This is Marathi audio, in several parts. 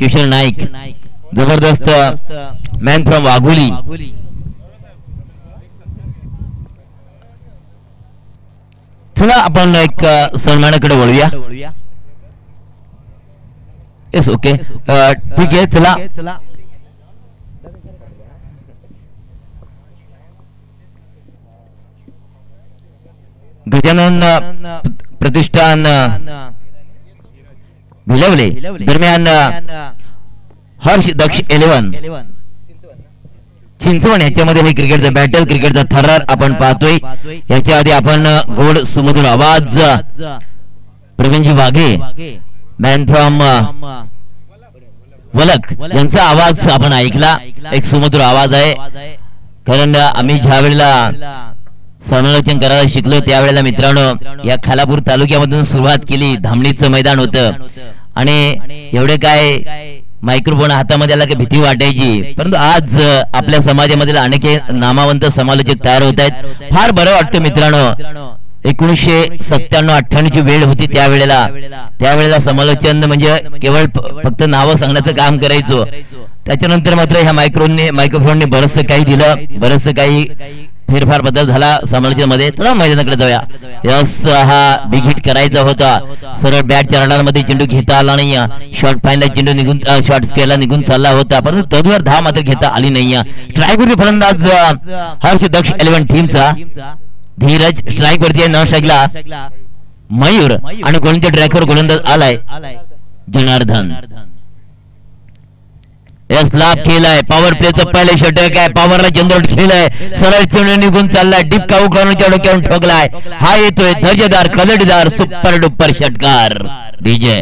किशोर नाईक जबरदस्त मॅन फ्रॉम वाघोली. चला आपण एक सन्मानाकडे वळूया. येस ओके ठीक आहे चला. गजानन प्रतिष्ठान भिलवले दरम्यान हर्ष दक्ष 11 चिंचवण याच्यामध्ये हे क्रिकेटचा बॅटल क्रिकेटचा थरार आपण पाहतोय. याच्या आधी आपण गोड सुमधुर आवाज प्रवीणजी वाघे मॅन फ्रॉम वलक यांचा आवाज आपण ऐकला. एक सुमधुर आवाज आहे. कारण आम्ही ज्या वेळेला समालोचन करायला शिकलो त्यावेळेला मित्रांनो या खालापूर तालुक्यामधून सुरुवात केली. धामणीचं मैदान होतं आणि एवढे काय मायक्रोफोन हातामध्ये आला की भीती वाटायची. परंतु आज आपल्या समाजामधील अनेक नामावंत समालोचक तयार होत आहेत. फार बरं वाटतं मित्रांनो. 1997-98 ची वेळ होती त्यावेळेला समालोचन म्हणजे केवळ फक्त नावं सांगण्याचं काम करायचो. त्याच्यानंतर मात्र ह्या मायक्रोफोनने बरंचसं काही दिलं. बरंचसं काही फेरफार बदल झाला समालोचन मध्ये. चला मैदानाकडे जाऊया. यस हा बिग हिट करायचा होता. सरळ बॅटच्या रडारमध्ये चेंडू घेता आला नाही. शॉर्ट फाईनला चेंडू निघून शॉर्ट स्केलला निघून चालला होता परंतु तदवर धाव मात्र घेता आली नाही. ट्राय करते फलंदाज हर्ष दक्ष 11 टीमचा धीरज. स्ट्राईक वरती न शकला मयूर आणि गोलंदाज ट्रॅकवर गोलंदाज आलाय जनार्दन. यस लाभ केलाय. पॉवर प्लेचं पहिले षटक आहे. पॉवरला चंद्रोट खेळलाय. सरळ चेंडू निघून चाललाय. डीप काऊ करूनच्या डोक्यावरून ठोकलाय. हा येतोय दर्जेदार कलडीदार सुपर डुपर षटकार डीजे.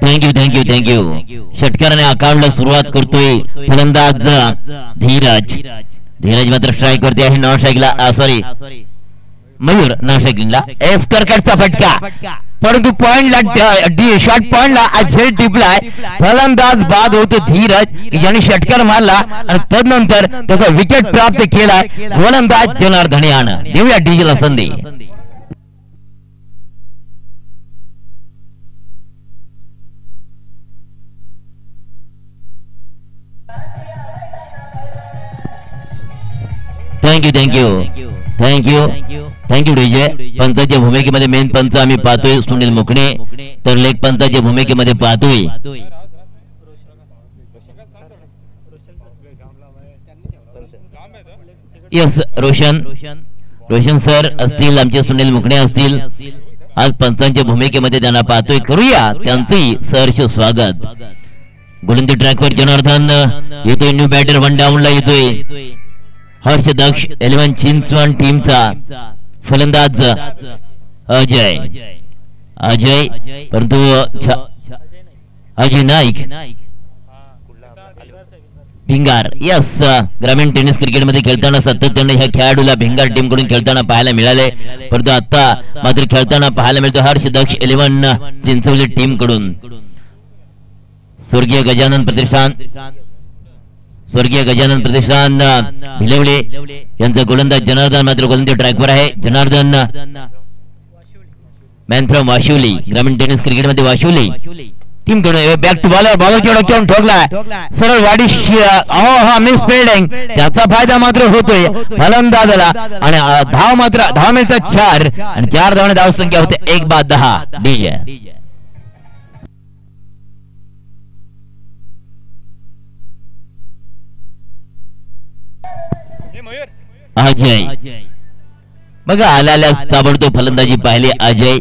थँक्यू षटकाराने अकाउंटला सुरुवात करतोय फलंदाज धीरज मात्र स्ट्राईक वरती आहे. नॉन स्ट्राईकला सॉरी मयूर नॉन स्ट्राईकिंगला. स्क्वेअरकटचा फटका परंतु पॉइंटला शॉर्ट पॉइंटला झेल टिपलाय. फलंदाज बाद होतो धीरज ज्याने षटकार मारला आणि तदनंतर त्याचा विकेट प्राप्त केलाय गोलंदाज जनार्दन यानं. देऊया डीजेला संधी. Thank you DJ. पंचाच्या भूमिकेमध्ये मेन पंच आम्ही पाहतोय सुनील मुकणे तर लेग पंचाच्या भूमिकेमध्ये पाहतोय यस रोशन सर असतील आमचे सुनील मुकणे असतील. आज पंचांच्या भूमिकेमध्ये त्यांना पाहतोय. करूया त्यांचंही सहर्ष स्वागत. गोलंदाज ट्रॅकवर जनार्दन येतोय. न्यू बॅटर वन डाऊनला येतोय हर्ष दक्ष 11 चिंचवण टीमचा फलंदाज अजय परंतु अजय नाईक भिंगार. यस ग्रामीण टेनिस क्रिकेट मध्ये खेळताना सातत्याने ह्या खेळाडूला भिंगार टीम कडून खेळताना पाहायला मिळाले. परंतु आता मात्र खेळताना पाहायला मिळतो हर्ष दक्ष 11 चिंचवली टीम कडून. स्वर्गीय गजानन प्रतिष्ठान भिलवले यांचा गोलंदाज जनार्दन मात्र गोलंदाज ट्रॅकवर आहे. जनार्दन मॅन फ्रॉम वाशिवली ग्रामीण टेनिस क्रिकेट मध्ये वाशिवली टीम कडून बॅक टू बॉलर बॉलरच्या डोक्यावरून ठोकलाय. सरळ वाडी मिस फिल्डिंग त्याचा फायदा मात्र होतोय फलंदाजाला आणि धाव मिळतात 4 आणि 4 धावाने धाव संख्या होते 1/10 डीजे. अजय बघा आल्या ताबडतोब फलंदाजी पाहिली अजय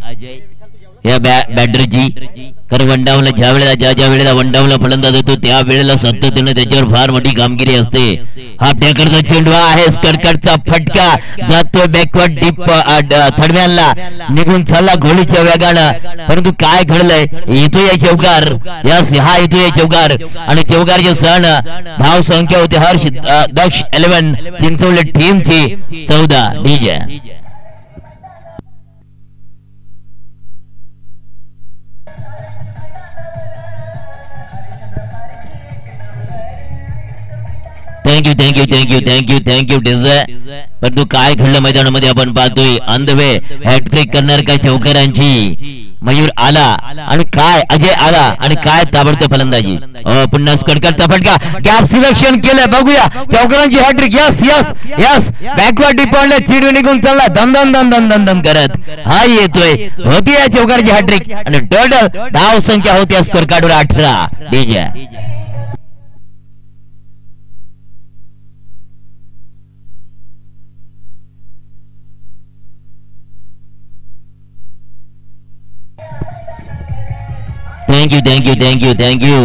या बॅटरची. कारण वनडाऊनला ज्या वेळेला वनडाऊनला फलंदाज होतो त्या वेळेला सातत्याने त्याच्यावर फार मोठी कामगिरी असते. हा टॅकरचा चेंडू आहे. स्कर्टचा फटका जातो बॅकवर्ड डीप थडव्यांना निघून चालला गोळीच्या वेगानं. परंतु काय घडलंय येतो या चौकार. यस हा येतो या चौकार आणि चौकारचे सण धाव संख्या होते हर्ष दक्ष 11 चिंचवली टीमची 14 DJ. Thank you thank you thank you thank you thank you DJ. परंतु काय घडलं मैदानामध्ये आपण पाहतोय ऑन द वे हॅट्रिक करणार काय चौकारांची. मयूर आला आणि काय अजय आला आणि काय ताबडतोब फलंदाजी. पुन्हा कडकडता फटका गॅप सिलेक्शन केलं बघूया चौकारांची hat trick. Yes yes yes backward डिपॉइंटला चिडू निघून चालला दन दन दन दन दन दन करत हा येतोय. होती या चौकारांची हॅट्रिक आणि टोटल धाव संख्या होती या स्कोर कार्डवर 18. DJ thank you thank you thank you thank you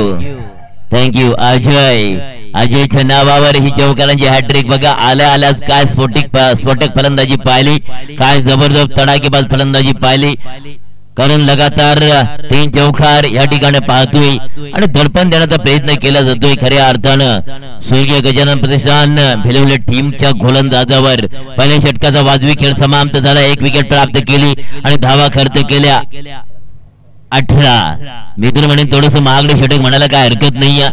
thank you अजयच्या नावावर ही चौकारांची हॅट्रिक बघा. आल्या आल्याच काय स्फोटक फलंदाजी पाहिली, काय जबरदस्त तडाखेबाज फलंदाजी पाहिली. कारण लगातार 3 चौकार या ठिकाणी पाहतोय आणि दडपण देण्याचा प्रयत्न केला जातोय. खऱ्या अर्थानं स्वर्गीय गजानन प्रतिष्ठान भिलवले टीमच्या गोलंदाजावर पहिल्या षटकाचा वाजवी खेळ समाप्त झाला. 1 विकेट प्राप्त केली आणि धावा खर्च केल्या 18. मित्र म्हणेन थोडस महागडे षटक म्हणायला काय हरकत नाहीये.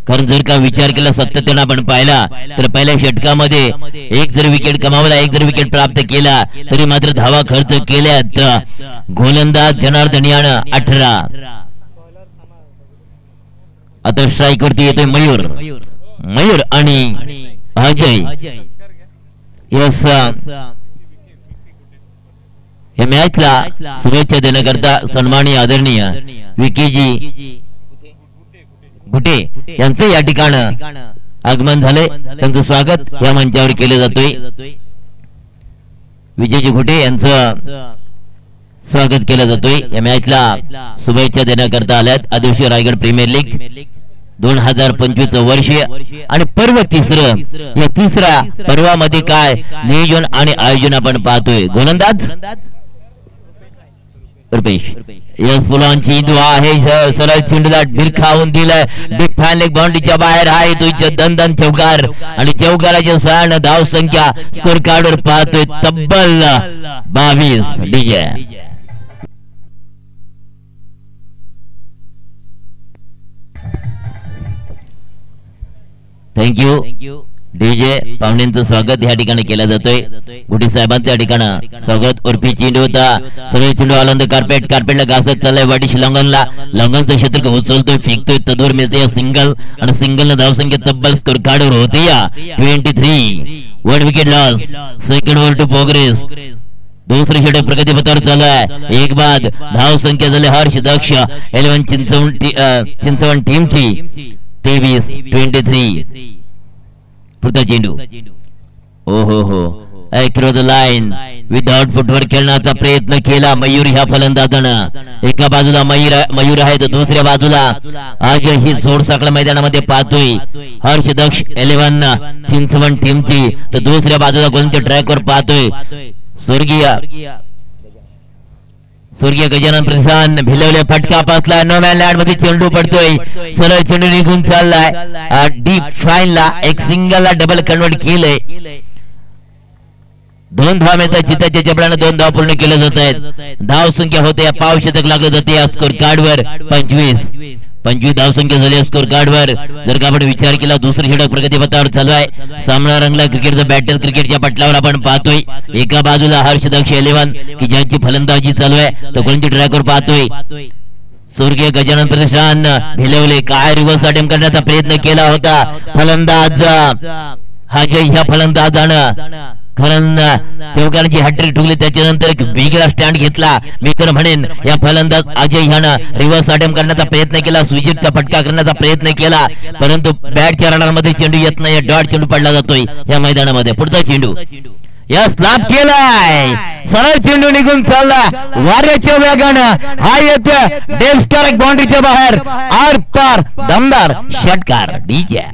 कारण जर का विचार केला सातत्यानं आपण पाहिला तर पहिल्या षटकामध्ये 1 जर विकेट कमावला 1 जर विकेट प्राप्त केला तरी मात्र धावा खर्च केल्यात. गोलंदाज जनार्दन यानं 18. आता स्ट्राईक वरती येतोय मयूर आणि अजय. यस या मॅचला शुभेच्छा देण्याकरता सन्माननीय आदरणीय विकीजी गुटे यांचं या ठिकाणी आगमन झाले. त्यांचं स्वागत या मंचावर केले जातोय. विजयजी गुटे यांचं स्वागत केलं जातोय. या मॅचला शुभेच्छा देण्याकरता आल्यात. आदिवासी रायगड प्रीमियर लीग 2025 वर्ष आणि पर्व तिसरं. या तिसऱ्या पर्वामध्ये काय नियोजन आणि आयोजन आपण पाहतोय. गोलंदाज रुपेश यस फुलांची दुआ आहे. सरळ चेंडूला भिरखावून दिलाय डीप फॅन लेग बाउंड्रीच्या बाहेर आहे तो दंदन चौकार आणि चौकाराच्या 6 धाव संख्या स्कोर कार्डवर पाहतोय तब्बल 22. DJ thank you. डीजे पाहुण्यांचं स्वागत या ठिकाणी केलं जातोय. गुटी साहेबांचं या ठिकाणी स्वागत. उर्फी चेंडू होता सगळे चेंडू आनंद कार्पेटला घासत चाललाय वाटीशी लॉंगनचं क्षेत्र उचलतोय फेकतोय तदवर मिळते सिंगल आणि सिंगल न धावसंख्या तब्बल स्कोर कार्डवर होते या 23. 1 wicket loss. Second over to progress. दुसरे षटक प्रगतीपथावर चालू आहे. एक बाद धाव संख्या झाली हर्ष दक्ष 11 चिंचवण टीमची 23. पुढचा चेंडू ओहो अक्रॉस द लाईन विदाउट फुटवर खेळण्याचा प्रयत्न केला मयूर ह्या फलंदाजानं. एका बाजूला मयूर आहे तर दुसऱ्या बाजूला आज ही जोडसाकळ मैदानामध्ये पाहतोय हर्ष दक्ष 11 चिंचवण टीमची तर दुसऱ्या बाजूला गोलंदाज ट्रॅकवर पाहतोय स्वर्गीय गजानन प्रसाद भिलवले फटका पासला. नो मॅन लँड मध्ये चेंडू पडतोय. सरळ चेंडू निघून चाललाय डीप फाईनला. एक सिंगलला डबल कन्वर्ट केलंय. 2 धाव मिळतात. चिताच्या चपडाने 2 धाव पूर्ण केले जात आहेत. धाव संख्या होते पाव शतक लागलं जाते या स्कोर कार्डवर 25 धाव संख्या झाली स्कोर कार्डवर. जर का आपण विचार केला दुसरी षटक प्रगतीपथावर चालू आहे. सामना रंगला क्रिकेटचं बॅटल क्रिकेटच्या पटलावर आपण पाहतोय. एका बाजूला हर्ष दक्ष 11 की ज्यांची फलंदाजी चालू आहे तो कोणती ट्रॅकवर पाहतोय स्वर्गीय गजानन प्रतिष्ठान भिलवले. काय रिव्हर्स अटेम्प्ट करण्याचा प्रयत्न केला होता फलंदाज अजय ह्या फलंदाजानं कारण चौकारांची हॅट्रिक ठोकली. त्याच्यानंतर एक वेगळा स्टँड घेतला. मी तर म्हणेन या फलंदाज अजय ह्यानं रिव्हर्स अटेम्प्ट करण्याचा प्रयत्न केला. स्विचिटचा फटका करण्याचा प्रयत्न केला परंतु बॅटच्या रडारमध्ये चेंडू येत नाही. डॉट चेंडू पडला जातोय या मैदानामध्ये. पुढचा चेंडू या स्लॅप केलाय. सरळ चेंडू निघून चालला वाऱ्याच्या वेगानं. हा येतोय डेव्ह स्टार्क बाउंड्रीच्या बाहेर आर पार दमदार षटकार. DJ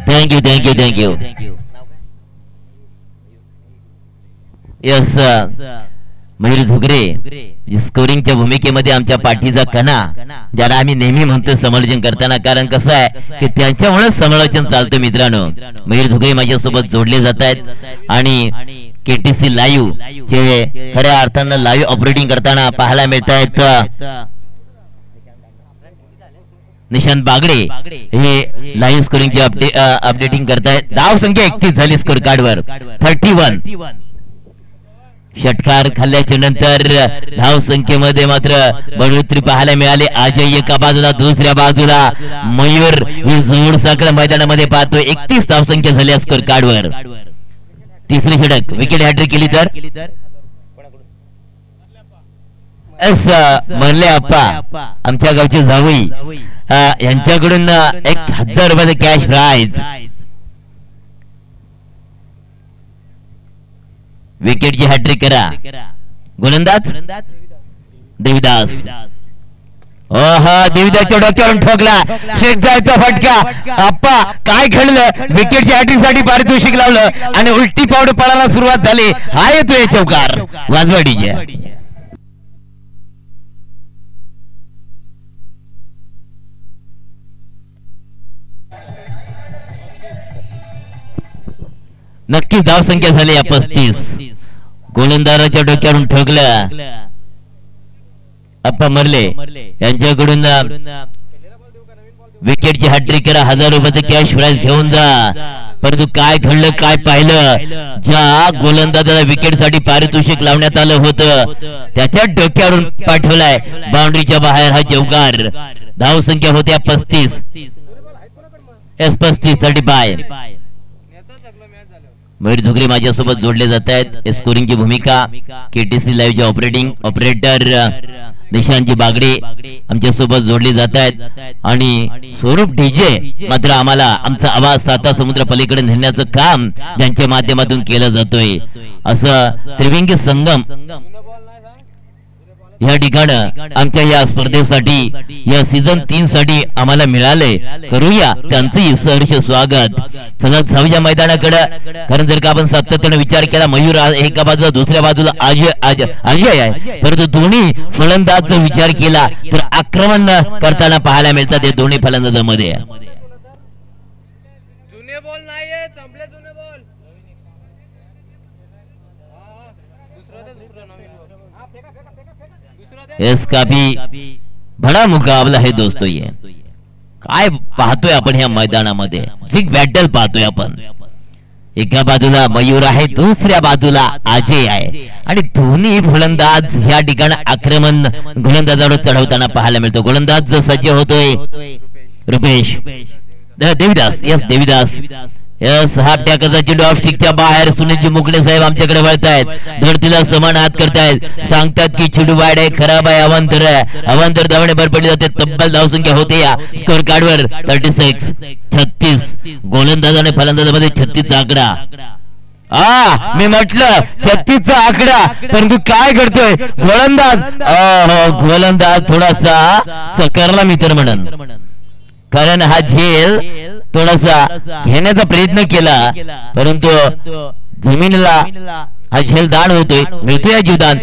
thank you. यस मयूर झुगरे स्कोरिंगच्या भूमिकेमध्ये आमच्या पाठीचा कणा, ज्याला आम्ही नेहमी म्हणतो समालोचन करताना, कारण कसं आहे की त्यांच्यामुळेच समालोचन चालतं मित्रांनो. मयूर झुगरे माझ्यासोबत जोडले जात आहेत आणि केटीसी लाईव्ह चे खऱ्या अर्थानं लाईव्ह ऑपरेटिंग करताना पाहायला मिळत आहेत निशांत बागडे हे लाईव्ह स्कोरिंगची अपडेटिंग करतायत. धाव संख्या 31 झाली स्कोर कार्डवर 31. षटकार खाल्ल्याच्या नंतर धाव संख्येमध्ये मात्र बढोतरी पाहायला मिळाली. अजय एका बाजूला, दुसऱ्या बाजूला मयूर ही जोड सगळं मैदानामध्ये पाहतोय. 31 धाव संख्या झाली स्कोर कार्डवर. तिसरी षटक विकेट हॅट्रिक केली तर म्हणले आप्पा आमच्या गावचे जावई यांच्याकडून 1000 रुपयाचं कॅश प्राइज. विकेटची हॅट्रिक करा. गोलंदाज देविदास. देविदासच्या डोक्यावरून ठोकला. जायचा फटका. आप्पा काय घडलं? विकेटच्या हॅट्रिक साठी पारितोषिक लावलं आणि उलटी पावडे पडायला सुरुवात झाली. हा येतोय चौकार वाजवाडीच्या. नक्कीच धाव संख्या झाली 35. गोलंदाजाच्या डोक्यावरून ठोकलं. अप्पा मरले यांच्याकडून विकेटची हॅट्रिक करा. 1000 रुपयाचं कॅश प्राइज घेऊन जा. परंतु काय घडलं, काय पाहिलं? ज्या गोलंदाजाला विकेट साठी पारितोषिक लावण्यात आलं होतं त्याच्या डोक्यावरून पाठवलाय बाउंड्रीच्या बाहेर हा चौकार. धाव संख्या होत्या 35. 35. मयूर झुगरे माझ्यासोबत जोडले जात आहेत. स्कोरिंगची भूमिका केटीसी लाईव्हचे ऑपरेटर निशांतजी बागडे आमच्यासोबत जोडले जात आहेत आणि स्वरूप डीजे मात्र आम्हाला आमचा आवाज साता समुद्र पलीकडे नेण्याचं काम ज्यांच्या माध्यमातून केलं जातोय. असं त्रिवेंगी संगम या ठिकाणी आमच्या या स्पर्धेसाठी या सीझन 3 साठी आम्हाला मिळाले. करूया त्यांचंही सहर्ष स्वागत. चला जाऊया मैदानाकडे. कारण जर का आपण सातत्याने विचार केला, मयूर एका बाजूला, दुसऱ्या बाजूला अजय आहे, परंतु दोन्ही फलंदाज जर विचार केला तर आक्रमण करताना पाहायला मिळतात हे दोन्ही फलंदाजांमध्ये. इसका भी बड़ा मुकाबला है दोस्तों. ये काय पाहतोय आपण ह्या मैदानामध्ये? बिग बॅटल पाहतोय आपण. एका बाजूला मयूर आहे, दुसऱ्या बाजूला अजय आहे आणि दोन्ही फलंदाज ह्या ठिकाणी आक्रमण गोलंदाजावर चढवताना पाहायला मिळतो. गोलंदाज सज्ज होतोय रुपेश देविदास. देविदास हा टॅकरचा चेंडू ऑफ स्टिकच्या बाहेर. सुनीलजी मुकणे साहेब आमच्याकडे वळतायत, धरतीला समान हात करतायत, सांगतात की चेंडू वाईड आहे, खराब आहे, अवांतर आहे. अवांतर धावणे भर पडली जाते. तब्बल धावसंख्या होते या स्कोर कार्डवर 36. 36 गोलंदाज आणि फलंदाजामध्ये 36 चा आकडा. मी म्हटलं 36 चा आकडा, परंतु काय करतोय गोलंदाज थोडासा चकरला मित्र म्हणून, कारण हा झेल थोडासा घेण्याचा प्रयत्न केला परंतु जमिनीला हा झेल दान होतोय, मिळतोय जीवदान.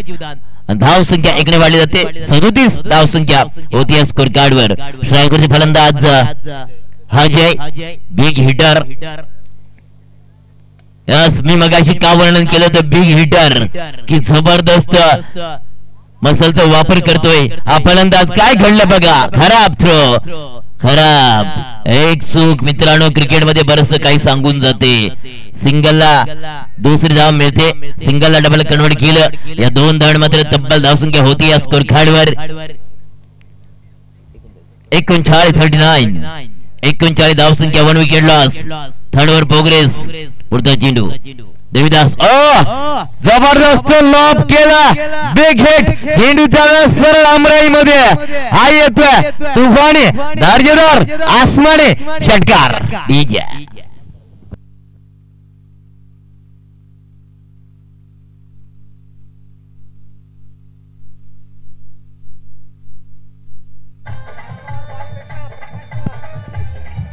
धाव संख्या 1 ने वाढली जाते. 37 धाव संख्या होती स्कोर कार्डवर. स्ट्रायकरचे फलंदाज अजय, बिग हिटर. यस, मी मगाशी का वर्णन केलं तर बिग हिटर की जबरदस्त मसलचा वापर करतोय हा फलंदाज. काय घडलं बघा, खराब थ्रो, खराब एक चूक. मित्रांनो, क्रिकेट मध्ये बरस काही सांगून जाते. सिंगलला दुसरी धाव मिळते, सिंगलला डबल कन्वर्ट केलं. या 2 धाव मात्र तब्बल धावसंख्या होती या स्कोर कार्डवर. 39 धावसंख्या, 1 wicket loss. Third over progress. पुढचा चेंडू देविदास. जबरदस्त लॉब केला, बिग हिट. चेंडूचा सरळ अमराई मध्ये हा येतोय तुफानी, दर्जेदार, आसमानी षटकार. DJ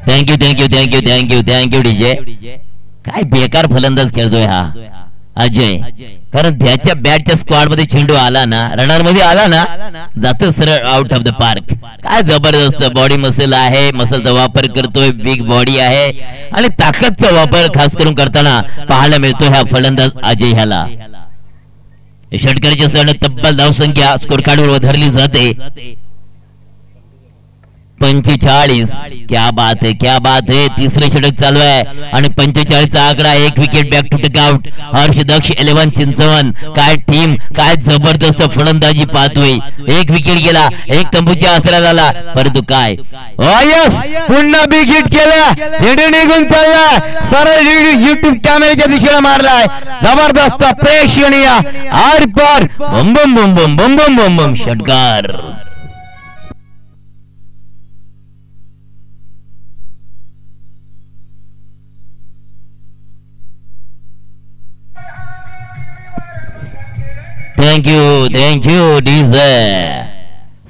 thank you DJ. काय बेकार फलंदाज खेळतोय हा अजय. कारण त्याच्या बॅटच्या स्क्वॉड मध्ये चेंडू आला ना, रनर मध्ये आला ना, जातो सरळ आउट ऑफ द पार्क. काय जबरदस्त बॉडी मसल आहे, मसलचा वापर करतोय, बिग बॉडी आहे आणि ताकदचा वापर खास करून करताना पाहायला मिळतो ह्या फलंदाज अजय ह्याला. षटकाराच्या सह तब्बल धावसंख्या स्कोर कार्डवर उधरली जाते 45. क्या बात है, क्या बात है. तिसरे षटक चालू आहे आणि 45 चा आकडा. एक wicket back to take out. Harsh Daksh 11 चिंचवण. काय टीम, काय जबरदस्त फलंदाजी पाहतोय. एक विकेट गेला, एक तंबूच्या आसरा झाला, परंतु काय यस पुन्हा बिग हिट केला. चेंडू निघून चालला, सरळ युट्यूब कॅमेऱ्याच्या दिशेला मारलाय. जबरदस्त प्रेक्षणीय आर पार बम बम बम बम बम बम बम बम षटकार. थँक यू डीजे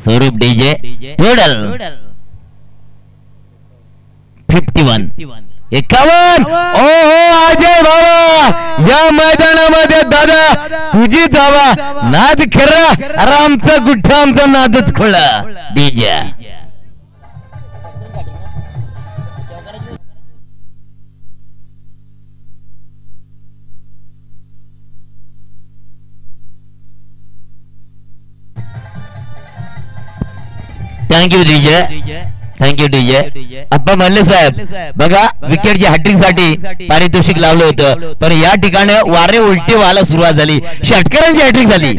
स्वरूप डीजे. टोटल 51. ओ अजय बाबा, या मैदानामध्ये दादा तुझी जावा नाद खरा, आमचा गुठ्ठा आमचा नादच खोळा. DJ thank you DJ, thank you DJ. अप्पा मल्ले साहेब बघा, विकेटच्या हॅट्रिक साठी पारितोषिक लावलं होतं, पण या ठिकाणी वारे उलटे व्हायला सुरुवात झाली. षटकारांची हॅट्रिक झाली,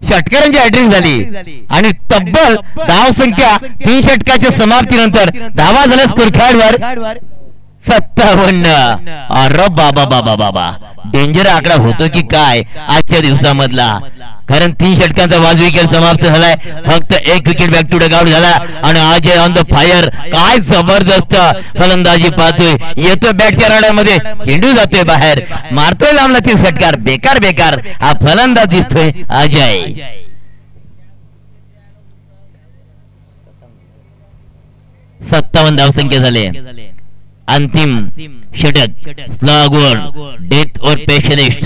षटकारांची हॅट्रिक झाली आणि तब्बल धाव संख्या 3 षटकाच्या समाप्तीनंतर धावा झाल्या स्कोर कार्डवर 57. अरे बाबा बाबा बाबा, डेंजर आकडा होतो की काय आजच्या दिवसामधला. कारण 3 षटकांचा वाज विकेट समाप्त झालाय, फक्त एक wicket back to take out झाला आणि अजय ऑन द फायर. काय जबरदस्त फलंदाजी पाहतोय. येतोय बॅटच्या राड्यामध्ये, चेंडू जातोय बाहेर, मारतोय लांबला 3 षटकार. बेकार बेकार हा फलंदाज दिसतोय अजय. 57 धावसंख्या झाले. अंतिम षटक स्लॉगवर डेथ और पेशनिस्ट.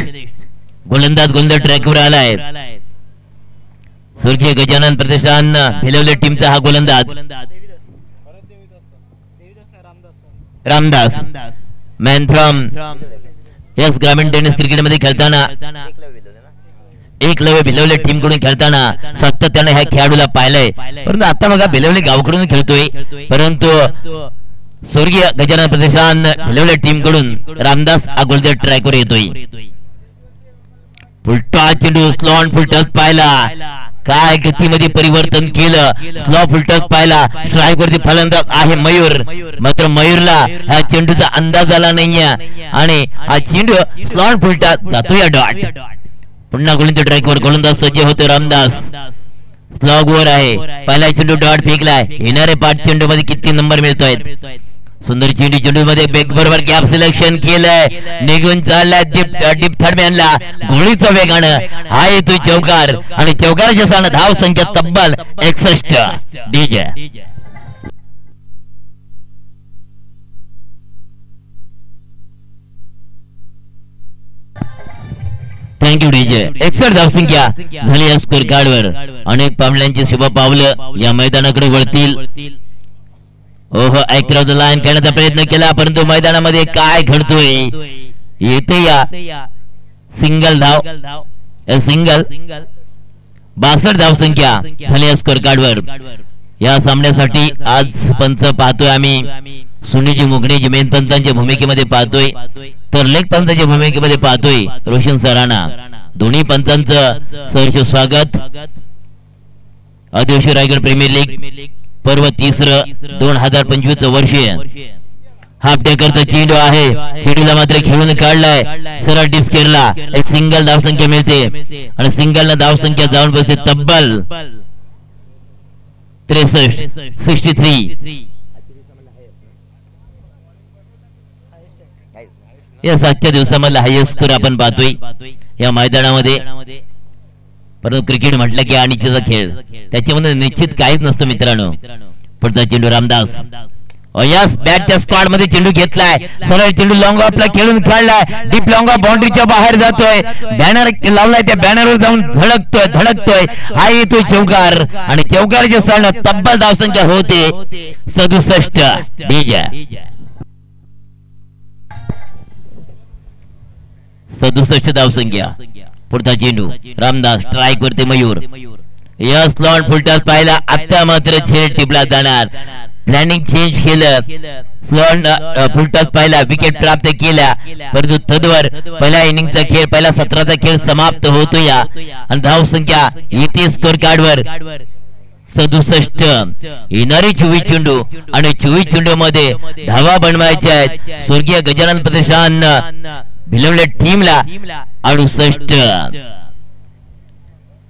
गोलंदाज गोलंदाज ट्रॅकवर आलाय. स्वर्गीय गजानन प्रतिष्ठान भिलवले टीमचा हा गोलंदाज रामदास. मॅन फ्रॉम यस ग्रामीण टेनिस क्रिकेट मध्ये खेळताना, एकलव्य भिलवले टीम कडून खेळताना सातत्याने ह्या खेळाडूला पाहिलंय. परंतु आता बघा भिलवले गावकडून खेळतोय, परंतु स्वर्गीय गजानन प्रतिष्ठान भिलवले टीम कडून रामदास हा गोलंदाज ट्रॅकवर येतोय. फुलटॉस चेंडू स्लो फुलटॉस पाहिला, काय गतीमध्ये परिवर्तन केलं. स्लो फुलटॉस पाहिला, स्ट्राईक वरती फलंदाज आहे मयूर, मात्र मयूरला ह्या चेंडूचा अंदाज आला नाहीये आणि हा चेंडू स्लो फुलटॉस जातोय डॉट. पुन्हा गोलंदाज ट्रॅकवर गोलंदाज सज्ज होतो रामदास. स्लॉग वर आहे, पहिला चेंडू डॉट फेकलाय. येणारे 5 चेंडू मध्ये किती नंबर मिळतोय. सुंदर चेंडू, चेंडू मध्ये बेग बरोबर गॅप सिलेक्शन केलंय, निघून चाललाय डीप थर्ड मॅनला. गोळीचा वेगानं हा येतोय चौकार आणि चौकाराच्या सानं धाव संख्या तब्बल 61. DJ thank you DJ. 61 धावसंख्या झाली या स्कोर कार्डवर. अनेक पावलांची शुभ पावलं या मैदानाकडे वळतील. ओहो, क्रॉस द लाईन करण्याचा प्रयत्न केला, परंतु मैदानामध्ये काय घडतोय. येते या सिंगल धाव, सिंगल 62 धावसंख्या झाली या स्कोर कार्डवर. या सामन्यासाठी आज पंच पाहतोय आम्ही सुनीजी मुगणेजी मेन पंचांच्या भूमिकेमध्ये पाहतोय, तर लेग पंचांच्या भूमिकेमध्ये पाहतोय रोशन सराणा. दोन्ही पंचांचं सहर्ष स्वागत. आदिवासी रायगड प्रीमियर लीग पर्व 3 2025 वर्ष. हाफ टेकरचा चेंडू आहे, चेंडूला मात्र खेळून काढलाय, सरळ डिप्स केला. एक सिंगल धावसंख्या मिळते आणि सिंगल धावसंख्या जाऊन बसते तब्बल 63. या 7च्या दिवसामधला हायेस्ट स्कोर आपण पाहतोय या मैदानामध्ये. परंतु क्रिकेट म्हटलं की अनिश्चितचा खेळ, त्याच्यामध्ये निश्चित काहीच नसतो मित्रांनो. पुढचा चेंडू रामदास यस बॅटच्या स्क्वॉड मध्ये चेंडू घेतलाय, सरळ चेंडू लॉंग ऑफला खेळून काढलाय, डीप लॉंग ऑफ बाउंड्रीच्या बाहेर जातोय, बॅनर लावलाय, त्या बॅनरवर जाऊन धडकतोय हा येतोय चौकार आणि चौकाराचे सण तब्बल धावसंख्या होते 67. डीजे 67 धावसंख्या. पुढचा चेंडू रामदास स्ट्राईक वरती मयूर. यस लॉन फुलटॉस पाहिला, आता मात्र झेल टिपला जाणार. प्लॅनिंग चेंज केलं, स्लॉन फुलटॉस पाहिला, विकेट प्राप्त केल्या, परंतु तदवर पहिल्या इनिंगचा खेळ, पहिला सत्राचा खेळ समाप्त होतो या आणि धावसंख्या येते स्कोर कार्डवर 67. येणारी 24 चेंडू आणि 24 चेंडू मध्ये धावा बनवायच्या आहेत स्वर्गीय गजानन प्रतिष्ठान भिलवल्या टीमला. 68.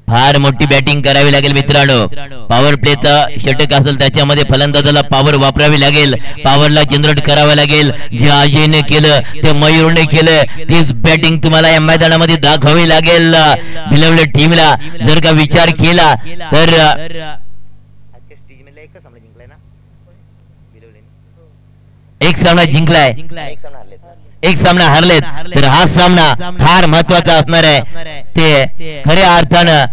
फार मोठी बॅटिंग करावी लागेल मित्रांनो. पॉवर प्लेचा षटक असेल त्याच्यामध्ये फलंदाजाला पॉवर वापरावी लागेल, पॉवरला जनरेट करावं लागेल. जे अजयने केलं ते मयूरने केलं तीच बॅटिंग तुम्हाला या मैदानामध्ये दाखवावी लागेल भिलवल्या टीमला. जर का विचार केला तर एक सामना जिंकलाय, एक सामना हरलेत, तर हा सामना फार महत्वाचा असणार आहे. ते खऱ्या अर्थानं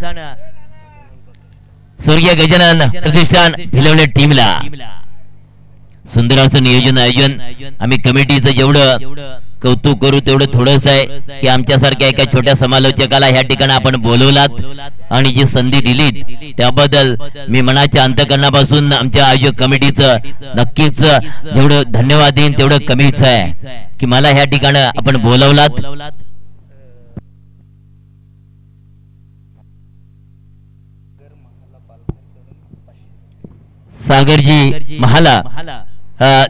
स्वर्गीय गजानन प्रतिष्ठान भिलवल्या टीमला. सुंदर असं नियोजन आयोजन. आम्ही कमिटीचं जेवढं कौतुक करू तेवढं थोडंच आहे की आमच्यासारख्या एका छोट्या समालोचकाला ह्या ठिकाणी आपण बोलवलात आणि जी संधी दिलीत त्याबद्दल मी मनाच्या अंतःकरणापासून आमच्या आयोजक कमिटीचं नक्कीच जेवढं धन्यवाद देईन तेवढं कमीच आहे की मला ह्या ठिकाणी आपण बोलवलात. सागरजी महाला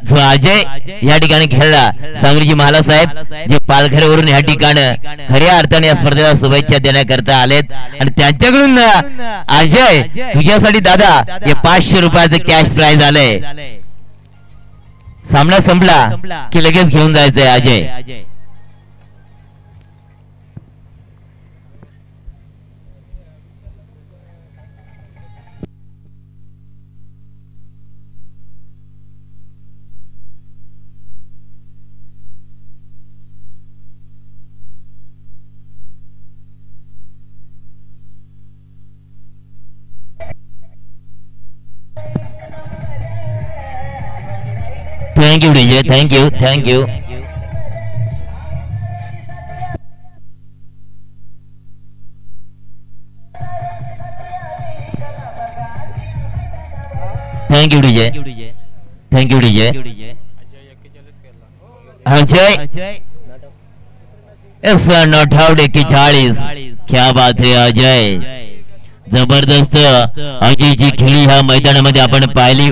जो अजय या ठिकाणी खेळला, सागरजी महाला साहेब जे पालघरवरून या ठिकाणी खऱ्या अर्थाने या स्पर्धेला शुभेच्छा देण्याकरता आलेत आणि त्यांच्याकडून अजय तुझ्यासाठी दादा हे 500 रुपयाचं कॅश प्राइज आलंय. सामना संपला की लगेच घेऊन जायचंय Ajay. Thank you DJ, thank you. Thank you DJ, thank you DJ. Ajay S not out 41. क्या बात है अजय, जबरदस्त अजयची खेळी ह्या मैदानामध्ये आपण पाहिली,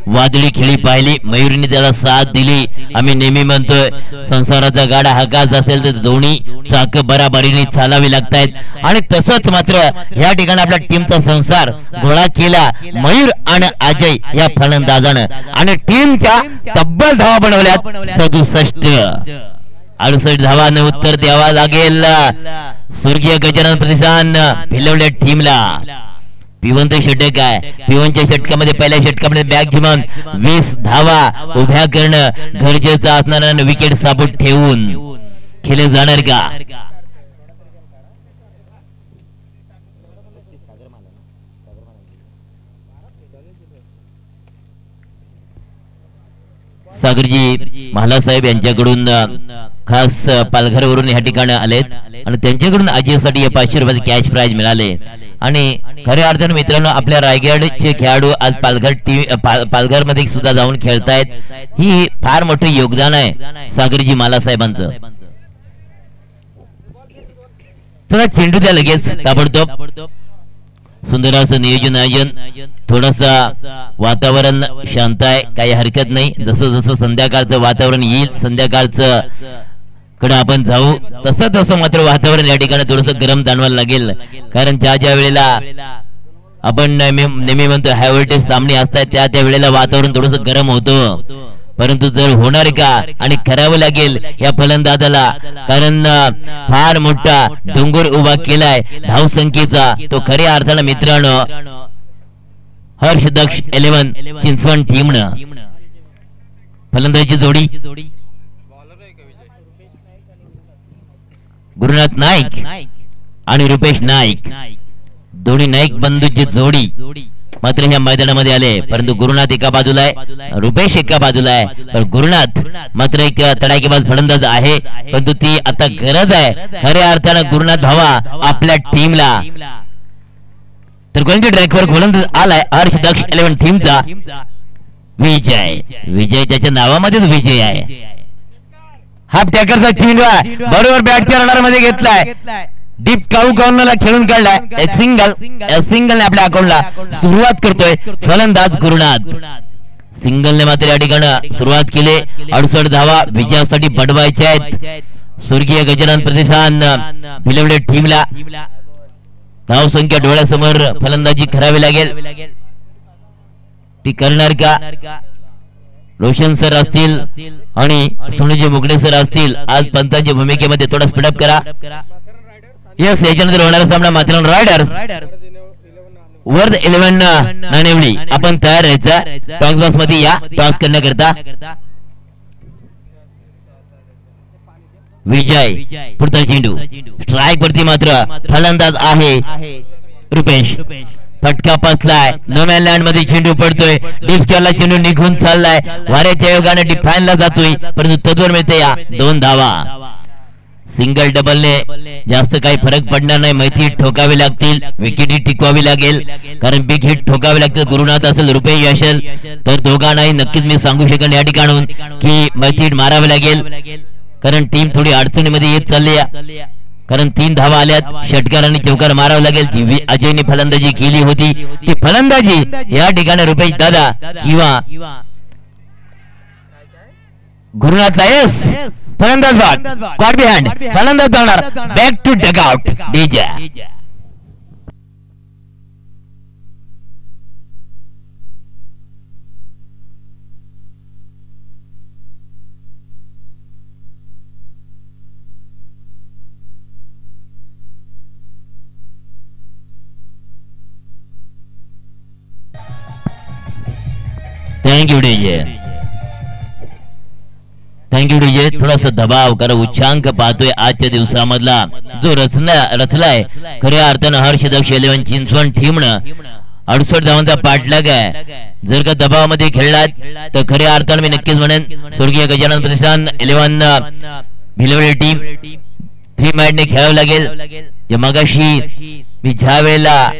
वादळी खेळी पाहिली, मयूरने त्याला साथ दिली. आम्ही नेहमी म्हणतोय संसाराचा गाडा हाकाच असेल तर दोन्ही चाक बराबरीने चालावी लागतायत आणि तसंच मात्र या ठिकाणी आपल्या टीमचा संसार गोळा केला मयूर आणि अजय या फलंदाजानं आणि टीमच्या तब्बल धावा बनवल्यात 67. 68 धावांना उत्तर द्यावा लागेल स्वर्गीय गजानन प्रतिष्ठान भिलवल्या टीमला. पिवनचं षटक आहे, पिवनच्या षटकामध्ये पहिल्या षटकामध्ये बॅग घेऊन 20 धावा उभ्या करणं गरजेचं असणार, विकेट साबूत ठेवून खेळले जाणार का. सागरजी महाला साहेब यांच्याकडून खास पालघरवरून या ठिकाणी आलेत आणि त्यांच्याकडून अजयसाठी 500 रुपयाचे कॅश प्राइज मिळाले. आणि खऱ्या अर्थाने मित्रांनो आपल्या रायगडचे खेळाडू आज पालघर मध्ये सुद्धा जाऊन खेळतायत. ही फार मोठे योगदान आहे सागरजी मला साहेबांचं. चला चेंडू द्या लगेच ताबडतोब. सुंदर असं नियोजन आयोजन, थोडंसं वातावरण शांत आहे, काही हरकत नाही. जसं जसं संध्याकाळचं वातावरण येईल, संध्याकाळचं कडे आपण जाऊ तसं तसं मात्र वातावरण या ठिकाणी थोडंसं गरम जाणवायला लागेल. कारण ज्या वेळेला आपण नेहमी म्हणतो हाय व्होल्टेज सामने असतात त्या वेळेला वातावरण थोडंसं गरम होतं, परंतु जर होणार का आणि करावं लागेल या फलंदाजाला, कारण फार मोठा डोंगर उभा केलाय धावसंख्येचा. तो खऱ्या अर्थानं मित्रांनो हर्ष दक्ष 11 चिंचवण टीमनं फलंदाजीची जोडी गुरुनाथ नाईक आणि रुपेश नाईक, दोन्ही नाईक बंधूची जोडी मात्र ह्या मैदानामध्ये आले. परंतु गुरुनाथ एका बाजूला आहे, रुपेश एका बाजूला आहे. पण गुरुनाथ मात्र एक तडाखेबाज फलंदाज आहे, परंतु ती आता गरज आहे खऱ्या अर्थानं गुरुनाथ भावा आपल्या टीमला. तर गोलंदाजी ट्रॅकवर गोलंदाज आलाय हर्ष दक्ष 11 टीमचा विजय. विजय त्याच्या नावामध्येच विजय आहे. हाफ टॅकरचा चेंडू बरोबर बॅटच्या रडार मध्ये घेतलाय, डीप काऊ कॉर्नरला खेळून काढलाय. सिंगलने आपल्या अकाउंटला सुरुवात करतोय फलंदाज गुरुनाथ. सिंगलने मात्र या ठिकाणी सुरुवात केली. 68 धावा विजयासाठी बडवायच्या आहेत स्वर्गीय गजानन प्रतिष्ठान भिलवडे टीमला. धाव संख्या डोळ्यासमोर फलंदाजी करावी लागेल, ती करणार का रोशन सर असतील आणि सोनूजी मुगडे सर असतील. आज पंतांच्या भूमिकेमध्ये थोडा स्पीडअप करा. यस, याच्यानंतर होणारा सामना मात्र रायडर्स वर्ध 11 नाणेवली. आपण तयार राहायचा टॉस बॉक्स मध्ये या टॉस करण्याकरता. विजय पुढचा चेंडू स्ट्राईक वरती मात्र फलंदाज आहे रुपेश. फटका पसलाय, नोमॅन लँड मध्ये चेंडू पडतोय, डीप स्क्वेअरला चेंडू निघून चाललाय, वाऱ्याच्या योगाने डिफाईनला जातोय, परंतु तत्वर मिळते या 2 धावा. सिंगल डबलने जास्त काही फरक पडणार नाही. मैत्री ठोकावी लागतील, विकेटी टिकवावी लागेल, कारण बिग हिट ठोकावी लागतील. गुरुनाथ असेल रुपेश असेल तर दोघांनाही नक्कीच मी सांगू शकेन या ठिकाणून की मैत्री मारावी लागेल, कारण टीम थोडी अडचणीमध्ये येत चालली आहे. कारण 3 धावा आल्यात, षटकार आणि चौकार मारावं लागेल. जी अजयने फलंदाजी केली होती ती फलंदाजी या ठिकाणी रुपेश दादा किंवा गुरुनाथला येस फलंदाज बाद कॉट बिहाइंड फलंदाज जाणार back to dugout DJ. Thank you DJ, thank you DJ. थोडासा दबाव कारण उच्चांक पाहतोय आजच्या दिवसामधला जो रचलाय खऱ्या अर्थानं हर्ष दक्ष 11 चिंचवण टीमनं 68 धावांचा पाठलाग आहे. जर का दबावामध्ये खेळलात तर खऱ्या अर्थानं मी नक्कीच म्हणेन स्वर्गीय गजानन प्रतिष्ठान 11 भिलवडे टीम 3 मॅचने खेळावं लागेल. जे मगाशी मी ज्या वेळेला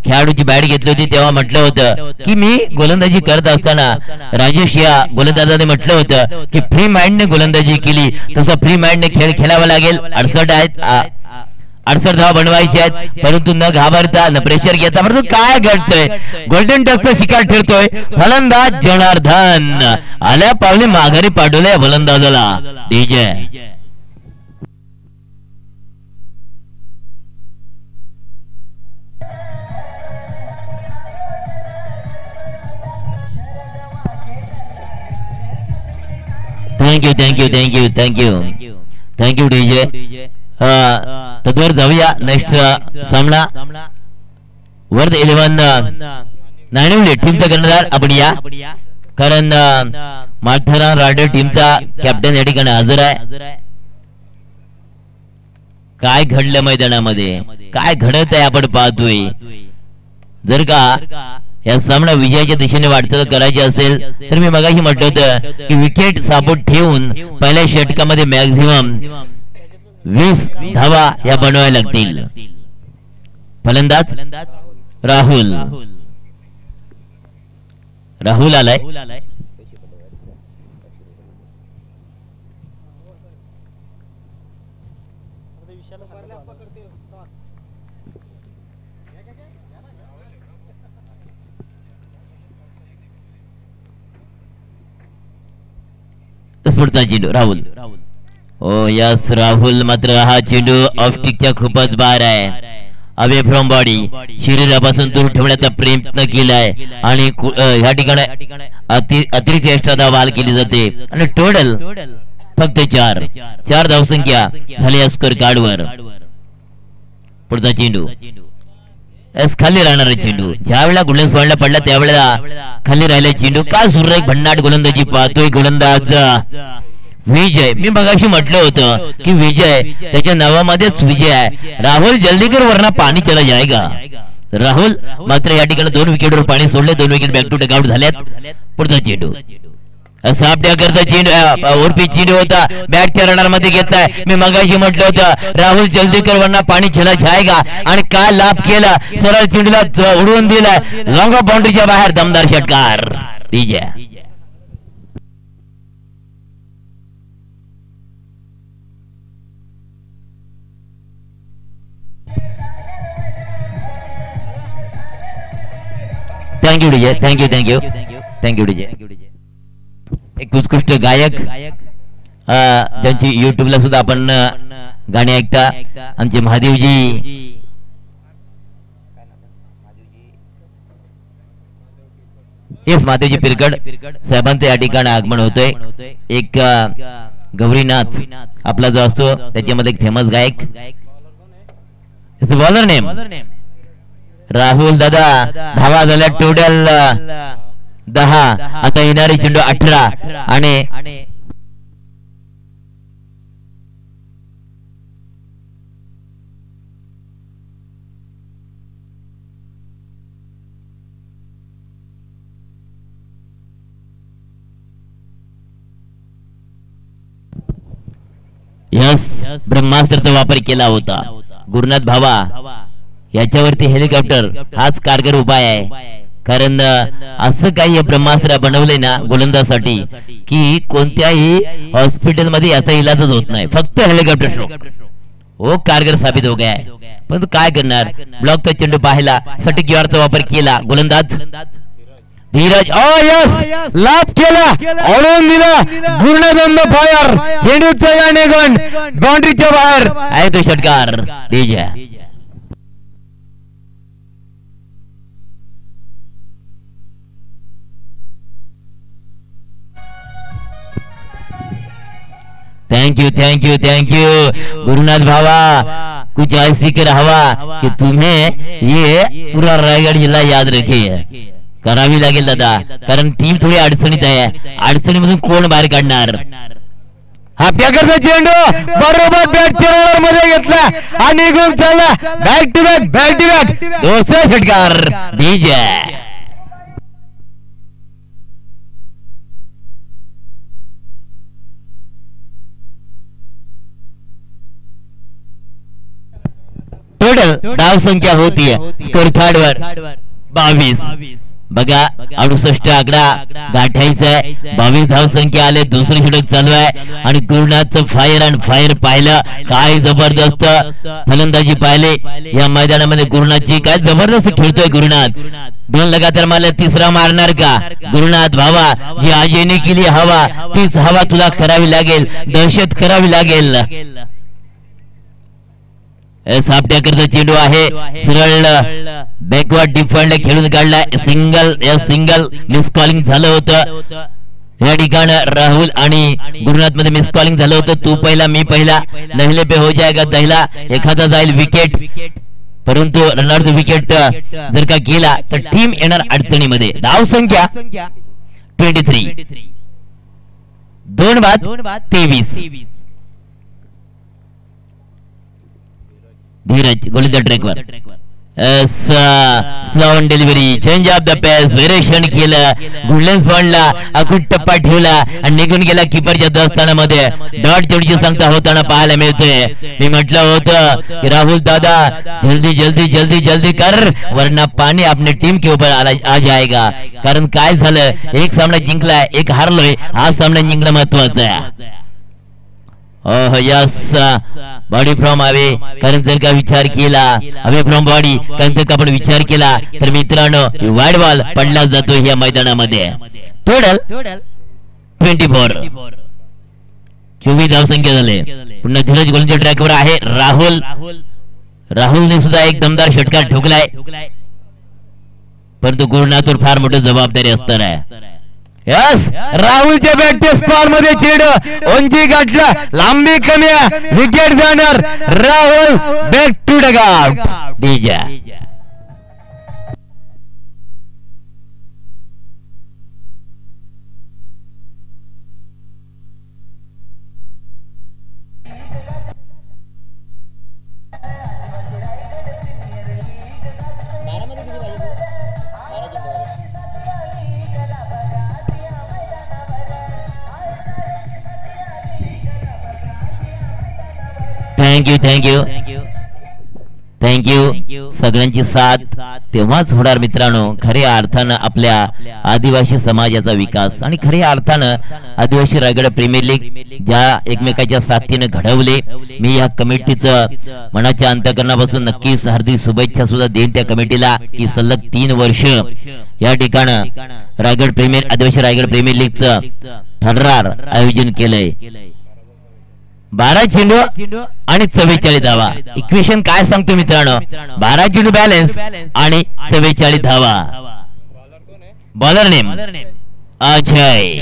खेळाडूची बॅट घेतली होती तेव्हा म्हटलं होतं की मी गोलंदाजी करत असताना राजेश या गोलंदाजाने म्हटलं होतं की फ्री माइंडने गोलंदाजी केली, तसं फ्री माइंडने खेळ खेळावा लागेल. 68 धावा बनवायचे आहेत, परंतु न घाबरता न प्रेशर घेता. परंतु काय घडतंय, गोल्डन टचचा शिकार ठरतोय फलंदाज जनार्दन. आल्या पावले माघारी पाठवले फलंदाजाला DJ. Thank you thank you thank you thank you thank you DJ. तत्वर जाऊया नेक्स्ट सामना वर्ध 11 नाणेवली टीमचा कर्णधार आपण या, कारण माथेरान रायडर टीमचा कॅप्टन या ठिकाणी हजर आहे. काय घडलं मैदानामध्ये, काय घडत आहे आपण पाहतोय. जर का या सामना विजयाच्या दिशेने वाटचाल करायची असेल तर मी मगाशी म्हटलं होतं की विकेट सापोर्ट ठेवून पहिल्या षटकामध्ये मॅक्झिमम 20 धावा या बनवायला लागतील. फलंदाज राहुल आलाय. पुढचा चेंडू राहुल. ओ यस, राहुल मात्र हा चेंडू ऑफस्टिकच्या खूपच बाहेर आहे. अवे फ्रॉम बॉडी शरीरापासून दूर ठेवण्याचा प्रयत्न केलाय आणि ह्या ठिकाणी अतिरिक्त एक्स्ट्रा धाव बॉल केली जाते आणि टोटल फक्त 4 धावसंख्या झाली या स्कोर कार्डवर. पुढचा चेंडू खाली राहणार चेंडू. ज्या वेळेला गोल्डन स्पॉइंटला पडला त्यावेळेला खाली राहिला चेंडू. का सुरेख भन्नाट गोलंदाजी पाहतोय गोलंदाज विजय. मी मगाशी म्हटलं होतं की विजय त्याच्या नावामध्येच विजय आहे. राहुल जल्दी कर वरना पाणी चला जाएगा. राहुल मात्र या ठिकाणी 2 विकेटवर पाणी सोडले. 2 विकेट बॅक टू टेकआउट झाल्यात. पुढचा चेंडू सापट्या करता चेंडू ओरपी चेंडू होता बॅटच्या रनर मध्ये घेतलाय. मी मगाशी म्हटलं होतं राहुल जल्दी कर वरना पाणी चला जाएगा आणि काय लाभ केला. सरळ चेंडूला उडवून दिलाय लॉंग ऑफ बाउंड्रीच्या बाहेर. दमदार षटकार Vijay. Thank you DJ. Thank you DJ. एक उत्कृष्ट गायक ज्यांची युट्यूबला सुद्धा आपण गाणी ऐकता आमचे महादेवजी. येस महादेवजी पिरकड साहेबांचं या ठिकाणी आगमन होतंय. एक गौरीनाथ आपला जो असतो त्याच्यामध्ये एक फेमस गायक. बॉलर नेम राहुल दादा. धावा झाल्या टोटल 10. आता येणारी चेंडू 18 आणि यस ब्रह्मास्त्राचा वापर केला होता. गुरुनाथ भावा याच्यावरती हेलिकॉप्टर हाच कारगर उपाय आहे. कारण असं काही ब्रह्मास्त्र बनवलंय ना गोलंदाजासाठी की कोणत्याही हॉस्पिटल मध्ये याचा इलाजच होत नाही. फक्त हेलिकॉप्टर शो हो कारगर साबित हो गया आहे. पण तू काय करणार. ब्लॉकचा चेंडू पाहिला सटीक यारचा वापर केला गोलंदाज धीरज. यस लाभ केला ओढून दिला पूर्ण फायर. चेंडूचा यानेगण बाउंड्रीच्या बाहेर आहे तो षटकार. डीजे थैंक यू गुरुनाथ भावा. कुछ ऐसी कर हवा कि तुम्हें ये पूरा रायगड जिल्हा याद रखे करावी लागेल दादा. कारण टीम थोडी अडचणीत आहे. अडचणीमधून कोण बाहेर काढणार. हा प्याकरचा चेंडू बरोबर बॅटच्या रनर मध्ये घेतला आणि निघून चालला. बॅक टू बॅक दुसरा षटकार डीजे. टोटल धाव संख्या होतीये स्कोर कार्ड वर 22. बघा 68 आकडा गाठायचा आहे. 22 धाव संख्या आले. दुसरी षटक चालू आहे आणि गुरुनाथचं फायर अँड फायर पाहिलं. काय जबरदस्त फलंदाजी पाहिले या मैदानामध्ये गुरुनाथची. काय जबरदस्त खेळतोय गुरुनाथ. 2 लगातार मारले. तिसरा मारणार का गुरुनाथ भावा. जी आजीने केली हवा तीच हवा तुला करावी लागेल. दहशत करावी लागेल. सापट्या करता चेंडू आहे सरळ बॅकवर्ड डिफेंड खेळून काढला. सिंगल मिस कॉलिंग झालं होतं या ठिकाणी. राहुल आणि गुरुनाथ मध्ये मिस कॉलिंग झालं होतं. तू पहिला मी पहिला नहले पे हो जाएगा. दहला एखादा जाईल विकेट. परंतु रनआउट विकेट जर का गेला तर टीम येणार अडचणीमध्ये. धाव संख्या 23. 2 बाद 23. धीरज गोलंदाज ट्रॅकवर. Slow delivery change of the pace variation केलं. गोल्डन स्पॉइंटला अकुट टप्पा ठेवला आणि निघून गेला कीपरच्या दस्तानामध्ये. डॉट चेंडूची सांगता होताना पाहायला मिळतोय. मी म्हटलं होतं की राहुल दादा जल्दी कर वरना पाणी आपली टीम के ऊपर आ जाएगा. कारण काय झालं एक सामना जिंकलाय एक हारलोय. हा सामना जिंकणं महत्वाचं आहे. Yes body from away. कारण जर का विचार केला अवे फ्रॉम बॉडी कारण जर का आपण विचार केला तर मित्रांनो वाईड बॉल पडला जातो या मैदानामध्ये. टोटल 24. 24 धावसंख्या झाले. पुन्हा धीरज गोलंदाज ट्रॅकवर आहे. राहुलने सुद्धा एक दमदार षटकार ठोकलाय. परंतु गुरुनाथवर फार मोठी जबाबदारी असणार आहे. यस राहुलच्या बॅटच्या स्पॉट मध्ये चेंडू उंची गाठला. लांबी कमी विकेट जाणार. Rahul back to dugout. DJ thank you thank you सगळ्यांची साथ तेव्हाच होणार मित्रांनो खऱ्या अर्थानं आपल्या आदिवासी समाजाचा विकास आणि खऱ्या अर्थानं आदिवासी रायगड प्रीमियर लीग ज्या एकमेकाच्या साथीने घडवले मी या कमिटीचं मनाच्या अंतःकरणापासून नक्कीच हार्दिक शुभेच्छा सुद्धा देईन त्या कमिटीला की सलग 3 वर्ष या ठिकाणी आदिवासी रायगड प्रीमियर लीगचं थरार आयोजन केलंय 12 चेंडू आणि 44 धावा इक्वेशन काय सांगतो मित्रांनो 12 चेंडू बॅलन्स आणि 44 धावा bowler name Ajay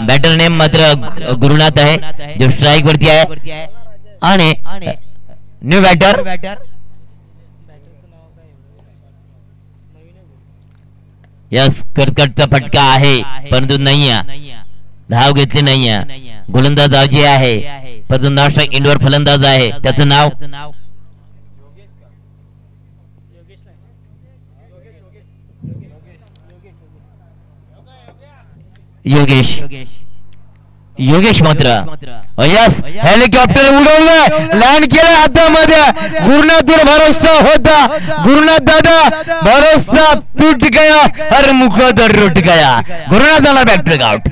batter name मात्र गुरुनाथ आहे जो स्ट्राइक वरती आहे आणि न्यू बॅटर यस कटकटचा फटका आहे परंतु नाही धाव घेतली नाही गोलंदाज जे आहे परंतु नॉन स्ट्राइक इंडोर फलंदाज आहे त्याचं नाव योगेश मात्र यस हेलिकॉप्टर उडवलं लँड केलं हातामध्ये गुरुनाथवर भरोसा होता गुरुनाथ दादा भरोसा टूट गया हर मुखदर रुट गया गुरुनाथाला back to out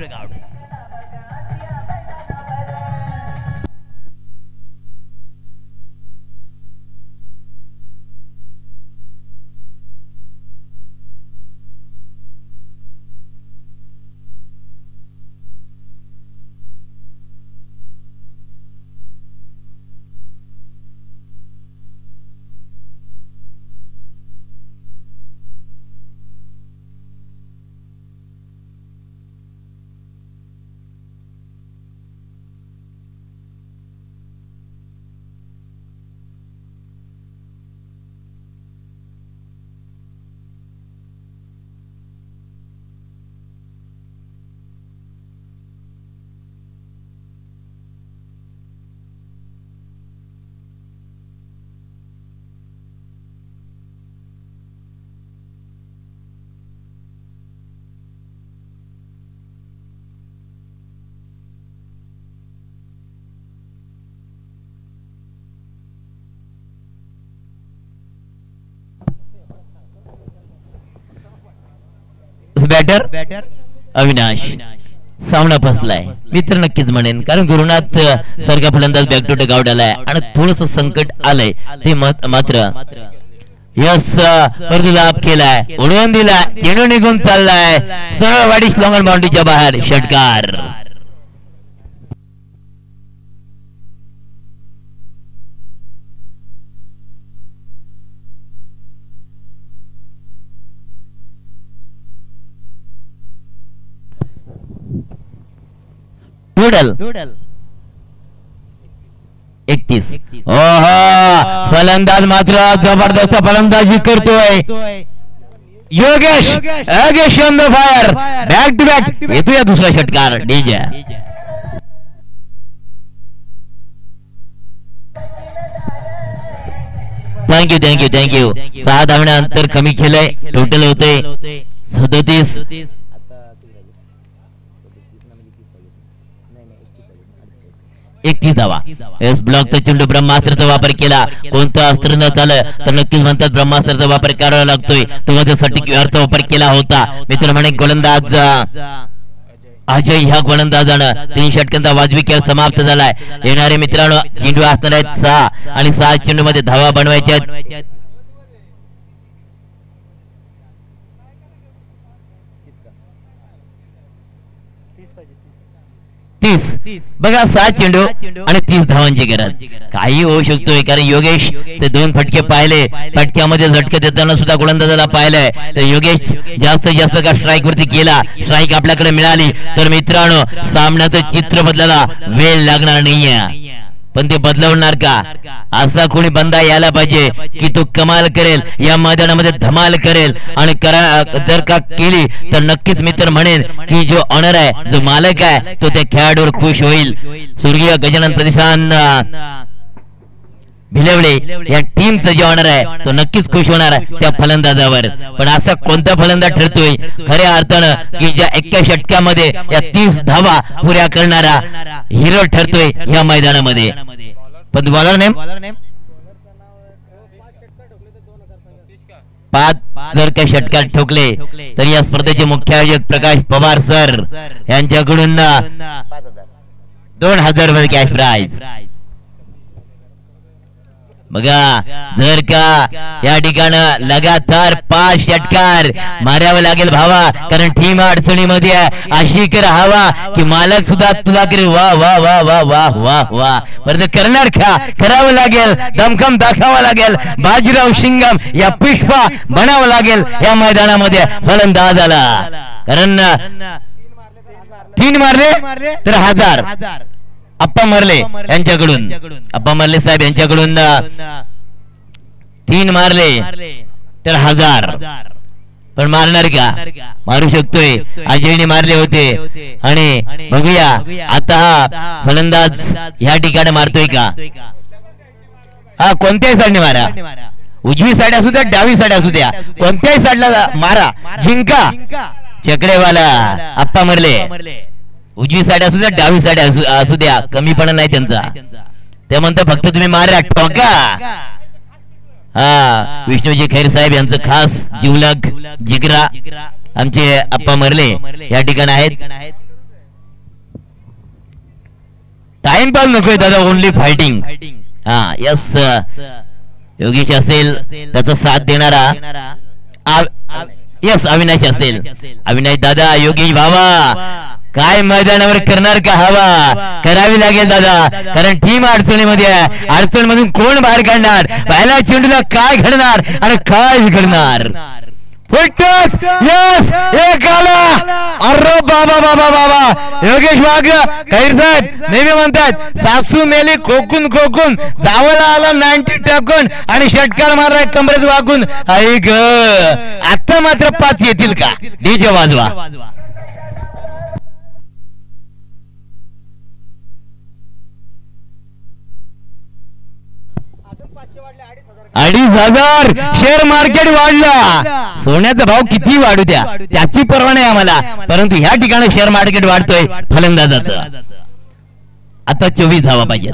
batter Avinash सामना फसलाय मित्र नक्कीच म्हणेन कारण गुरुनाथ सारखा फलंदाज बॅक टू डगआउट आलाय आणि थोडस संकट आलंय ते मात्र यस परंतु लाभ केलाय उडवून दिला चेंडू निघून चाललाय सरळ वाडी लॉंग बाउंड्रीच्या बाहेर षटकार टोटल 31 ओहो फलंदाज मात्र जबरदस्त फलंदाजी करतोय Yogesh on the fire back to back येतोय दुसरा षटकार डीजे थँक्यू 6 धावण्या अंतर कमी केलंय टोटल होते 37 31 धावा एस ब्लॉकचा चेंडू ब्रह्मास्त्राचा वापर केला कोणतं अस्त्र न झालं तर नक्कीच म्हणतात ब्रह्मास्त्राचा वापर करावा लागतोय तो मध्ये सटीक व्यर्थचा वापर केला होता मित्र म्हणे गोलंदाज अजय ह्या गोलंदाजानं 3 षटकांचा वाजवी खेळ समाप्त झालाय येणारे मित्रांनो चेंडू असणार आहेत 6 आणि 6 चेंडू मध्ये धावा बनवायच्या 30 बघा 6 चेंडू आणि 30 धावांची गरज काही होऊ शकतोय कारण योगेश ते 2 फटके पाहिले फटक्यामध्ये झटके देताना सुद्धा गोलंदाजाला पाहिलंय तर योगेश जास्त का स्ट्राइक वरती केला स्ट्राइक आपल्याकडे मिळाली तर मित्रांनो सामन्याचं चित्र बदलायला वेळ लागणार नाहीये पण ते बदलवणार का असा कोणी बंदा यायला पाहिजे की तो कमाल करेल या मैदानामध्ये धमाल करेल आणि जर का केली तर नक्कीच मित्र म्हणेन की जो ऑनर आहे जो मालक आहे तो त्या खेळाडूवर खुश होईल स्वर्गीय गजानन प्रतिष्ठान भिलवले या टीमचं जे ऑनर आहे तो नक्कीच खुश होणार आहे त्या फलंदाजावर. पण असा कोणता फलंदाज ठरतोय खऱ्या अर्थानं की ज्या एका षटकामध्ये या 30 धावा पुऱ्या करणारा हिरो ठरतोय या मैदानामध्ये. पण बॉलर नेम 5 जर काही षटकार ठोकले तर या स्पर्धेचे मुख्य आयोजक प्रकाश पवार सर यांच्याकडून 2000 रुपये कॅश प्राइज. बघा जर का या ठिकाणी लगातार 5 षटकार मारावं लागेल भावा, कारण टीम अडचणीमध्ये अशी कर हवा की मालक सुद्धा तुला करे वा वा वा वा वा वा वा. परत करणार का, करावं लागेल, दमखम दाखवावं लागेल, बाजीराव शिंगम या पुष्पा बनावं लागेल या मैदानामध्ये फलंदाजाला. कारण 3 मारले तर 1000. अप्पा मरले यांच्याकडून, अप्पा मरले साहेब यांच्याकडून 3 मारले तर 1000. पण मारणार का, मारू शकतोय. अजयने मारले होते आणि बघूया आता हा फलंदाज ह्या ठिकाणी मारतोय का. हा कोणत्याही साईडने मारा, उजवी साईड असू द्या डावी साईड असू द्या, कोणत्याही साईडला मारा, जिंका. चकडेवाला अप्पा मरले, उजवी साईड असू द्या डावी साईड असू द्या, कमीपणा नाही त्यांचा. ते म्हणतात फक्त तुम्ही मारा टोका. हा विष्णूजी खैर साहेब यांचं खास जिवलग जिगरा आमचे अप्पा मरले या ठिकाणी आहेत. टाइमपास नकोय दादा, ओनली फायटिंग. हा यस योगेश असेल त्याचा साथ देणारा, यस अविनाश असेल, अविनाश दादा, योगेश भावा काय मैदानावर करणार का हवा, करावी लागेल दादा, कारण टीम अडचणीमध्ये आहे. अडचणीमधून कोण बाहेर काढणार, पहिल्या चेंडूला काय घडणार आणि काय घडणार. यस एक आला, अरे बाबा बाबा बाबा. योगेश वाघ खैर साहेब नेहमी म्हणतात सासू मेली खोकून खोकून, जावला आला 90 टाकून आणि षटकार मारलाय कमरेत वागून. ऐक आता मात्र 5 येतील का, डीजे वाजवा. 2500 शेअर मार्केट वाढला. सोन्याचा भाव किती वाढू द्या त्याची पर्वा नाही आम्हाला, परंतु ह्या ठिकाणी शेअर मार्केट वाढतोय फलंदाजाचं. आता 24 धावा पाहिजे.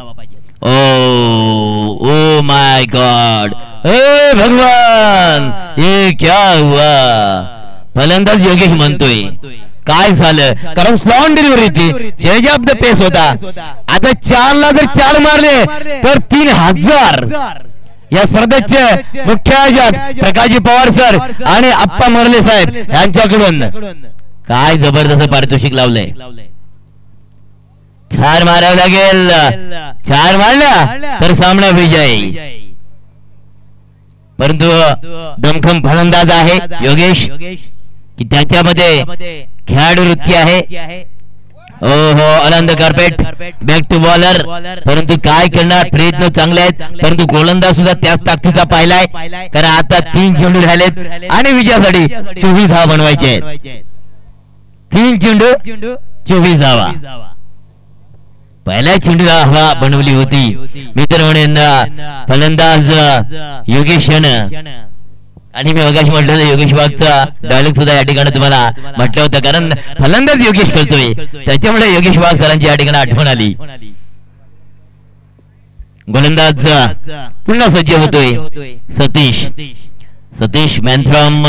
ओ माय गॉड, हे भगवान ये क्या हुआ. फलंदाज योगेश म्हणतोय काय झालं, कारण स्लॉन डिलिव्हरी होती, चेंज ऑफ द पेस होता. आता 4 ला जर 4 मारले तर 3000. या स्पर्धेचे मुख्य आयोजक प्रकाशजी पवार सर आणि अप्पा मरले साहेब यांच्याकडून काय जबरदस्त पारितोषिक लावलंय. 4 मारावं लागेल, 4 मारल्या तर सामना विजयी. परंतु दमखम फलंदाज आहे योगेश की त्याच्यामध्ये खेळाडू वृत्ती आहे. हो आनंद कार्पेट बॅक टू बॉलर, परंतु काय करणार, प्रयत्न चांगले आहेत, परंतु गोलंदाज सुद्धा त्याच ताकदीचा पाहिलाय. कारण आता 3 चेंडू राहिलेत आणि विजयासाठी 24 धावा बनवायचे आहेत. 3 चेंडू 24 धावा. पहिल्या चेंडूला हवा बनवली होती मित्र म्हणून फलंदाज योगेश. आणि मी योगेश म्हटलं योगेश वाघचा डायलॉग सुद्धा या ठिकाणी तुम्हाला म्हटलं होतं, कारण फलंदाज योगेश करतोय त्याच्यामुळे योगेश वाघ सरांची या ठिकाणी आठवण आली. गोलंदाज पुन्हा सज्ज होतोय सतीश मॅन फ्रॉम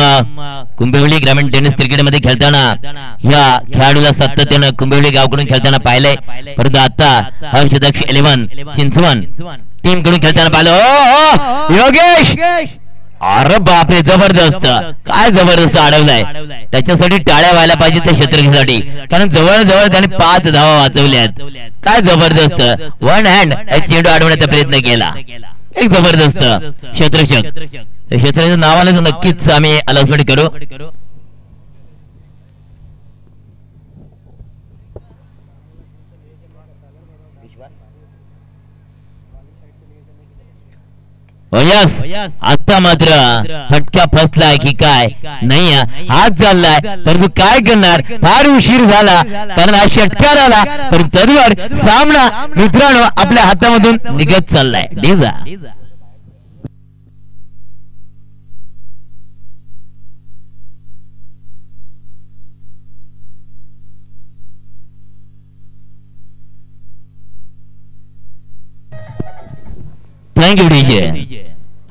कुंभिवली ग्रामीण टेनिस क्रिकेट मध्ये खेळताना या खेळाडूला सातत्यानं कुंभिवली गावकडून खेळताना पाहिलंय. परंतु आता हर्षदक्ष 11 चिंचवण टीम कडून खेळताना पाहिलं. योगेश अरे बापरे जबरदस्त, काय जबरदस्त अडवलाय. त्याच्यासाठी टाळ्या व्हायला पाहिजे त्या क्षेत्रकीसाठी, कारण जवळ त्यांनी 5 धावा वाचवल्यात. काय जबरदस्त वन हँड चेंडू अडवण्याचा प्रयत्न केला. एक जबरदस्त क्षेत्ररक्षक. क्षेत्राच्या नावाला नक्कीच आम्ही अनाउन्समेंट करू. यस आता मात्र फटका फसलाय की काय नाही हात चाललाय परंतु काय करणार फार उशीर झाला कारण हा षटकार आला पण तद्वार सामना मित्रांनो आपल्या हातामधून निघत चाललाय डेजा थँक्यू डीजे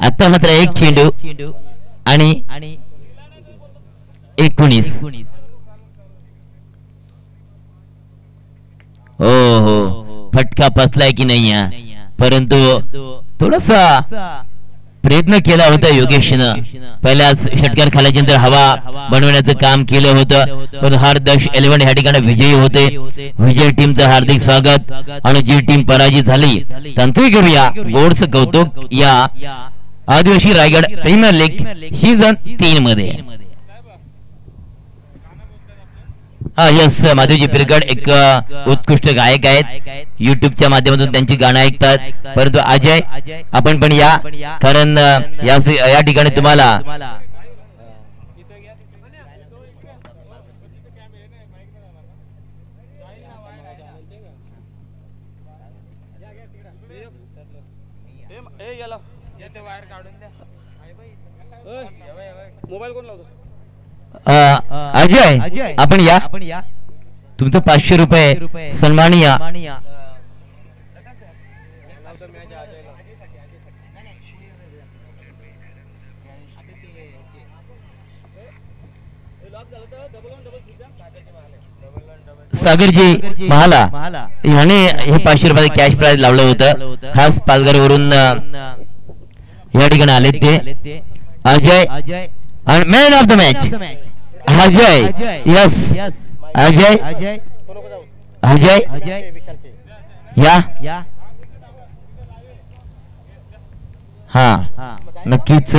आता मात्र एक चेंडू आणि 19 हो फटका फसलाय की नाही परंतु थोडासा प्रयत्न केला होता योगेशनं पहिल्याच षटकार खाल्यानंतर हवा बनवण्याचं काम केलं होतं पण हरदश 11 ह्या ठिकाणी विजयी होते विजय टीमचं हार्दिक स्वागत आणि जी टीम पराजित झाली त्यांचंही करूया गोडचं कौतुक या आदिवासी रायगड प्रीमियर लीग सीझन 3 मध्ये यस माधवजी पिरगड एक उत्कृष्ट गायक आहेत युट्यूबच्या माध्यमातून त्यांची गाणं ऐकतात परंतु अजय आपण पण या कारण या ठिकाणी तुम्हाला अजय आपण या तुमचं 500 रुपये सन्मानिया सागरजी महाला ह्याने हे 500 रुपये कॅश प्राइज लावलं होतं खास पालघर वरून या ठिकाणी आले ते Ajay and man of the match Ajay yes Ajay या हा नक्कीच